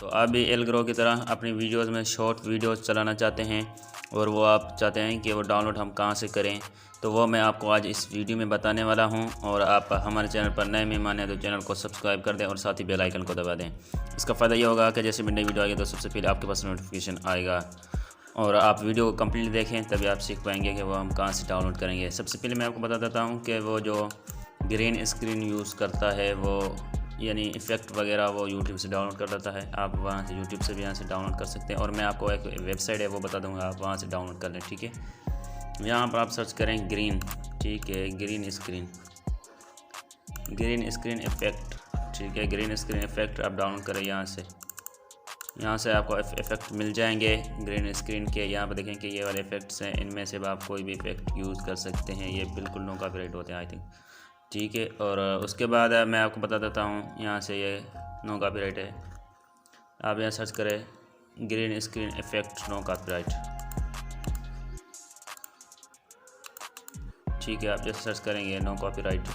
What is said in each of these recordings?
तो आप भी एल्ग्रो की तरह अपनी वीडियोस में शॉर्ट वीडियोस चलाना चाहते हैं और वो आप चाहते हैं कि वो डाउनलोड हम कहाँ से करें, तो वो मैं आपको आज इस वीडियो में बताने वाला हूं। और आप हमारे चैनल पर नए मेहमान हैं तो चैनल को सब्सक्राइब कर दें और साथ ही बेल आइकन को दबा दें। इसका फ़ायदा ये होगा कि जैसे भी नई वीडियो आएगी तो सबसे पहले आपके पास नोटिफिकेशन आएगा और आप वीडियो को कंप्लीट देखें, तभी आप सीख पाएंगे कि वो हम कहाँ से डाउनलोड करेंगे। सबसे पहले मैं आपको बता देता हूँ कि वो जो ग्रीन स्क्रीन यूज़ करता है वो यानी इफ़ेक्ट वगैरह वो यूट्यूब से डाउनलोड कर लेता है। आप वहाँ से यूट्यूब से भी यहाँ से डाउनलोड कर सकते हैं और मैं आपको एक वेबसाइट है वो बता दूँगा, आप वहाँ से डाउनलोड कर लें। ठीक है, यहाँ पर आप सर्च करें ग्रीन, ठीक है, ग्रीन स्क्रीन इफ़ेक्ट, ठीक है, ग्रीन स्क्रीन इफ़ेक्ट आप डाउनलोड करें यहाँ से आपको इफ़ेक्ट मिल जाएंगे ग्रीन स्क्रीन के। यहाँ पर देखें कि ये वाले इफ़ेक्ट्स हैं, इनमें से आप कोई भी इफ़ेक्ट यूज़ कर सकते हैं, ये बिल्कुल नो कॉपीराइट होते हैं आई थिंक। ठीक है, और उसके बाद मैं आपको बता देता हूँ यहाँ से ये नो कॉपीराइट है। आप यहाँ सर्च करें green screen effect no copyright, ठीक है। आप जैसे सर्च करेंगे नो कॉपीराइट,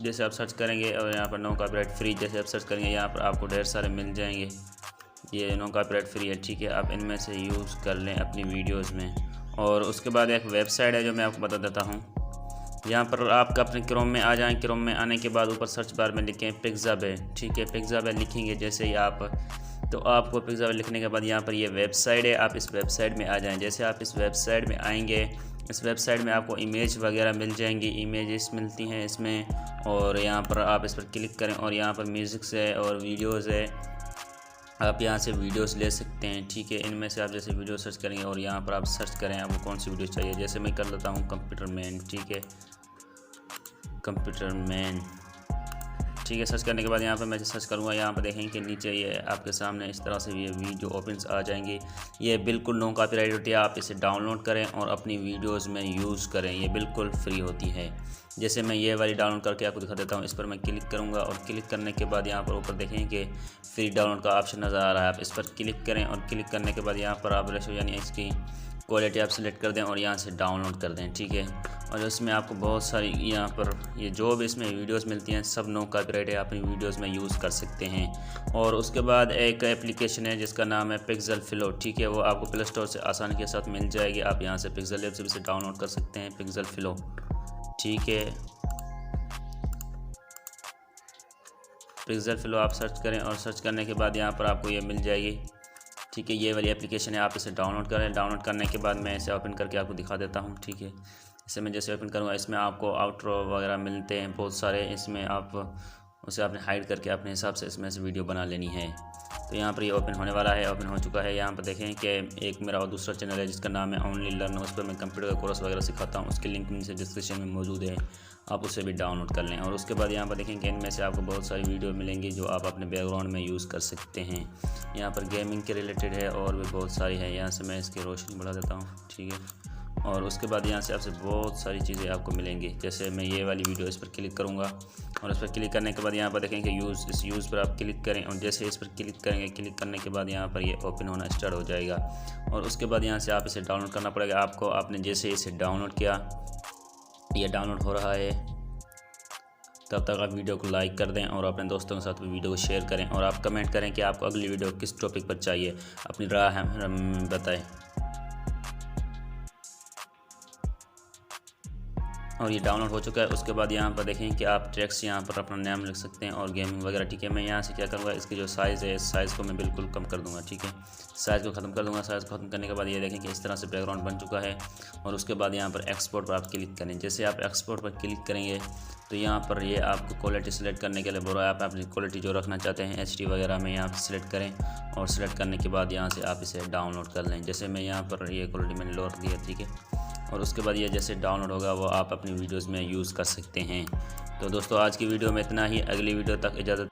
जैसे आप सर्च करेंगे और यहाँ पर नो कॉपीराइट फ्री जैसे आप सर्च करेंगे यहाँ पर आपको ढेर सारे मिल जाएंगे। ये नो कॉपीराइट फ्री है, ठीक है, आप इनमें से यूज़ कर लें अपनी वीडियोस में। और उसके बाद एक वेबसाइट है जो मैं आपको बता देता हूँ। यहाँ पर आपका अपने क्रोम में आ जाएं, क्रोम में आने के बाद ऊपर सर्च बार में लिखें पिक्साबे, ठीक है, पिक्साबे लिखेंगे जैसे ही आप, तो आपको पिक्साबे लिखने के बाद यहाँ पर ये वेबसाइट है, आप इस वेबसाइट में आ जाएँ। जैसे आप इस वेबसाइट में आएँगे, इस वेबसाइट में आपको इमेज वगैरह मिल जाएंगी, इमेजेस मिलती हैं इसमें, और यहाँ पर आप इस पर क्लिक करें और यहाँ पर म्यूज़िक्स है और वीडियोज़ है, आप यहाँ से वीडियोस ले सकते हैं। ठीक है, इनमें से आप जैसे वीडियो सर्च करेंगे और यहाँ पर आप सर्च करें आपको कौन सी वीडियो चाहिए। जैसे मैं कर लेता हूँ कंप्यूटर मैन, ठीक है, कंप्यूटर मैन, ठीक है। सर्च करने के बाद यहाँ पर मैं सर्च करूँगा, यहाँ पर देखें कि नीचे ये आपके सामने इस तरह से ये वीडियो ओपन्स आ जाएंगी। ये बिल्कुल नो कॉपीराइट होती है, आप इसे डाउनलोड करें और अपनी वीडियोस में यूज़ करें, ये बिल्कुल फ्री होती है। जैसे मैं ये वाली डाउनलोड करके आपको दिखा देता हूँ, इस पर मैं क्लिक करूँगा और क्लिक करने के बाद यहाँ पर ऊपर देखें कि फ्री डाउनलोड का ऑप्शन नज़र आ रहा है। आप इस पर क्लिक करें और क्लिक करने के बाद यहाँ पर आप रेशो यानी इसकी क्वालिटी आप सेलेक्ट कर दें और यहाँ से डाउनलोड कर दें, ठीक है। और इसमें आपको बहुत सारी यहाँ पर ये जो भी इसमें वीडियोस मिलती हैं सब नो कॉपीराइट है, अपनी वीडियोस में यूज़ कर सकते हैं। और उसके बाद एक एप्लीकेशन है जिसका नाम है पिक्सल फ्लो, ठीक है, वो आपको प्ले स्टोर से आसानी के साथ मिल जाएगी। आप यहाँ से पिक्सल ऐप से भी डाउनलोड कर सकते हैं पिक्सल फ्लो, ठीक है। पिक्सल फ्लो आप सर्च करें और सर्च करने के बाद यहाँ पर आपको ये मिल जाएगी, ठीक है, ये वाली एप्लीकेशन है, आप इसे डाउनलोड करें। डाउनलोड करने के बाद मैं इसे ओपन करके आपको दिखा देता हूँ, ठीक है। इसे मैं जैसे ओपन करूँगा इसमें आपको आउट्रो वगैरह मिलते हैं बहुत सारे, इसमें आप उसे आपने हाइड करके अपने हिसाब से इसमें से वीडियो बना लेनी है। तो यहाँ पर ये ओपन होने वाला है, ओपन हो चुका है। यहाँ पर देखें कि एक मेरा और दूसरा चैनल है जिसका नाम है ओनली लर्न, उस पर मैं कंप्यूटर का कोर्स वगैरह सिखाता हूँ, उसकी लिंक नीचे डिस्क्रिप्शन में मौजूद है, आप उसे भी डाउनलोड कर लें। और उसके बाद यहाँ पर देखें कि इनमें से आपको बहुत सारी वीडियो मिलेंगी जो आप अपने बैकग्राउंड में यूज़ कर सकते हैं। यहाँ पर गेमिंग के रिलेटेड है और भी बहुत सारी है। यहाँ से मैं इसकी रोशनी बढ़ा देता हूँ, ठीक है। और उसके बाद यहाँ से आपसे बहुत सारी चीज़ें आपको मिलेंगी। जैसे मैं ये वाली वीडियो इस पर क्लिक करूँगा और इस पर क्लिक करने के बाद यहाँ पर देखें कि इस यूज़ पर आप क्लिक करें और जैसे इस पर क्लिक करेंगे, क्लिक करने के बाद यहाँ पर ये ओपन होना स्टार्ट हो जाएगा। और उसके बाद यहाँ से आप इसे डाउनलोड करना पड़ेगा आपको। आपने जैसे इसे डाउनलोड किया, ये डाउनलोड हो रहा है, तब तक आप वीडियो को लाइक कर दें और अपने दोस्तों के साथ भी वीडियो को शेयर करें और आप कमेंट करें कि आपको अगली वीडियो किस टॉपिक पर चाहिए, अपनी राय हमें बताएं। और ये डाउनलोड हो चुका है। उसके बाद यहाँ पर देखें कि आप ट्रैक्स यहाँ पर अपना नाम लिख सकते हैं और गेमिंग वगैरह, ठीक है। मैं यहाँ से क्या करूँगा, इसकी जो साइज़ है इस साइज़ को मैं बिल्कुल कम कर दूँगा, ठीक है, साइज़ को ख़त्म कर दूँगा। साइज़ को ख़त्म करने के बाद ये देखें कि इस तरह से बैकग्राउंड बन चुका है। और उसके बाद यहाँ पर एक्सपोर्ट पर आप क्लिक करें। जैसे आप एक्सपोर्ट पर क्लिक करेंगे तो यहाँ पर ये आपको क्वालिटी सेलेक्ट करने के लिए बोल रहा है। आप अपनी क्वालिटी जो रखना चाहते हैं HD वगैरह में यहाँ पर सिलेक्ट करें और सिलेक्ट करने के बाद यहाँ से आप इसे डाउनलोड कर लें। जैसे मैं यहाँ पर ये क्वालिटी मैंने लो रख दिया, ठीक है। और उसके बाद ये जैसे डाउनलोड होगा वो आप अपनी वीडियोस में यूज़ कर सकते हैं। तो दोस्तों आज की वीडियो में इतना ही, अगली वीडियो तक इजाज़त।